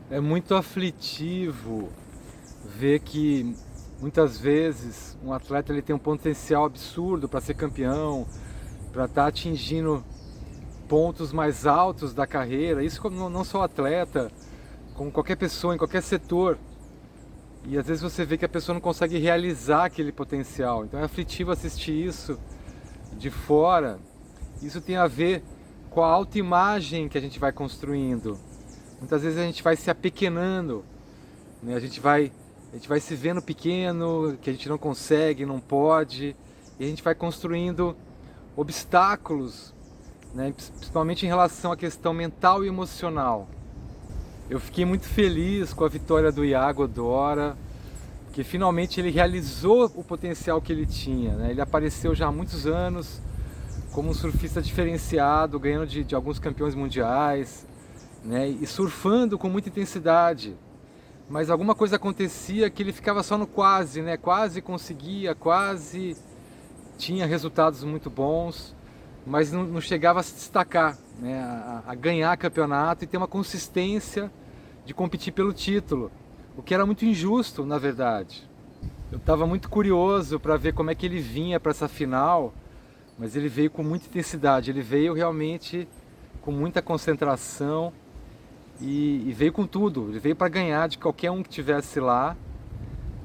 É muito aflitivo ver que muitas vezes um atleta ele tem um potencial absurdo para ser campeão, para estar atingindo pontos mais altos da carreira. Isso não só o atleta, como qualquer pessoa em qualquer setor. E às vezes você vê que a pessoa não consegue realizar aquele potencial. Então é aflitivo assistir isso de fora. Isso tem a ver com a autoimagem que a gente vai construindo. Muitas vezes a gente vai se apequenando, né? A gente vai se vendo pequeno, que a gente não consegue, não pode, e a gente vai construindo obstáculos, né? Principalmente em relação à questão mental e emocional. Eu fiquei muito feliz com a vitória do Iago Dora, que finalmente ele realizou o potencial que ele tinha, né? Ele apareceu já há muitos anos como um surfista diferenciado, ganhando de alguns campeões mundiais, né? E surfando com muita intensidade. Mas alguma coisa acontecia que ele ficava só no quase, né? Quase conseguia, quase tinha resultados muito bons, mas não chegava a se destacar, né? A ganhar campeonato e ter uma consistência de competir pelo título, o que era muito injusto, na verdade. Eu estava muito curioso para ver como é que ele vinha para essa final, mas ele veio com muita intensidade, ele veio realmente com muita concentração e veio com tudo, ele veio para ganhar de qualquer um que estivesse lá.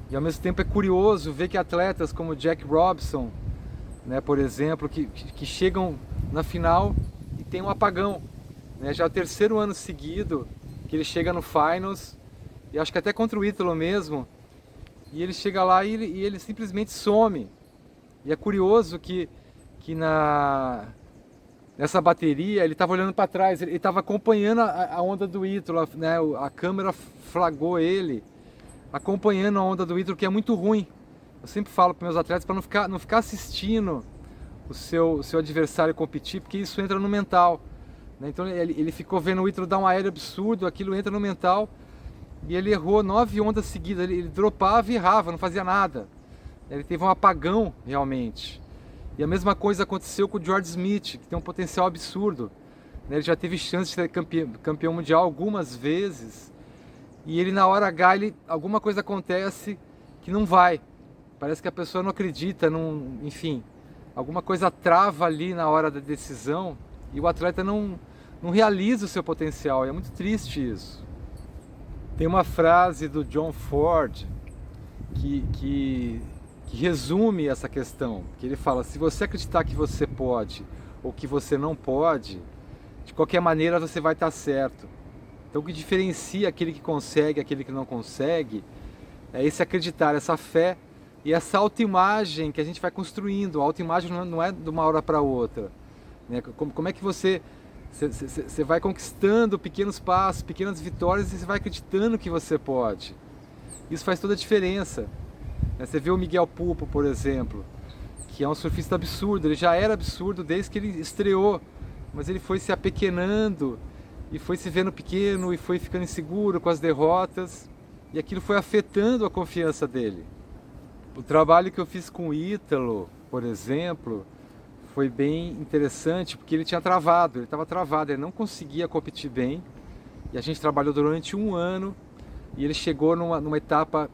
E ao mesmo tempo é curioso ver que atletas como Jack Robinson, né, por exemplo, que chegam na final e tem um apagão, né? Já é o terceiro ano seguido que ele chega no Finals, e acho que até contra o Ítalo mesmo, e ele chega lá e ele simplesmente some. E é curioso que nessa bateria ele estava olhando para trás, ele estava acompanhando a onda do Ítalo, né? A câmera flagrou ele acompanhando a onda do Ítalo, que é muito ruim. Eu sempre falo para meus atletas para não ficar assistindo o seu adversário competir, porque isso entra no mental, né? Então ele ficou vendo o Ítalo dar um aéreo absurdo, aquilo entra no mental, e ele errou 9 ondas seguidas, ele dropava e errava, não fazia nada. Ele teve um apagão realmente. E a mesma coisa aconteceu com o George Smith, que tem um potencial absurdo, né? Ele já teve chance de ser campeão mundial algumas vezes, e ele na hora H, alguma coisa acontece que não vai. Parece que a pessoa não acredita, enfim, alguma coisa trava ali na hora da decisão e o atleta não realiza o seu potencial. E é muito triste isso. Tem uma frase do John Ford que resume essa questão, que ele fala: se você acreditar que você pode ou que você não pode, de qualquer maneira você vai estar certo. Então o que diferencia aquele que consegue e aquele que não consegue é esse acreditar, essa fé e essa autoimagem que a gente vai construindo. A autoimagem não é de uma hora para outra, né? Como é que você vai conquistando pequenos passos, pequenas vitórias, e você vai acreditando que você pode. Isso faz toda a diferença, né? Você vê o Miguel Pupo, por exemplo, que é um surfista absurdo. Ele já era absurdo desde que ele estreou, mas ele foi se apequenando e foi se vendo pequeno e foi ficando inseguro com as derrotas, e aquilo foi afetando a confiança dele. O trabalho que eu fiz com o Ítalo, por exemplo, foi bem interessante, porque ele tinha travado, ele estava travado, ele não conseguia competir bem, e a gente trabalhou durante um ano, e ele chegou numa etapa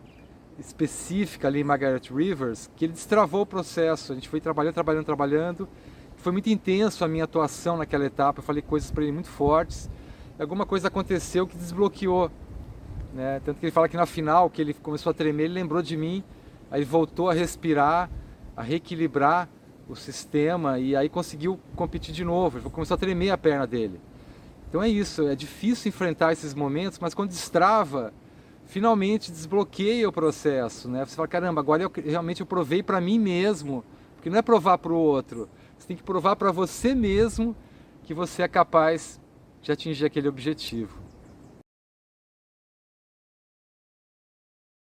específica ali em Margaret Rivers, que ele destravou o processo. A gente foi trabalhando, foi muito intenso a minha atuação naquela etapa, eu falei coisas para ele muito fortes, e alguma coisa aconteceu que desbloqueou, né? Tanto que ele fala que na final, que ele começou a tremer, ele lembrou de mim, aí voltou a respirar, a reequilibrar o sistema, e aí conseguiu competir de novo. Ele começou a tremer a perna dele. Então é isso, é difícil enfrentar esses momentos, mas quando destrava, finalmente desbloqueia o processo, né? Você fala: caramba, agora realmente eu provei para mim mesmo, porque não é provar para o outro, você tem que provar para você mesmo que você é capaz de atingir aquele objetivo.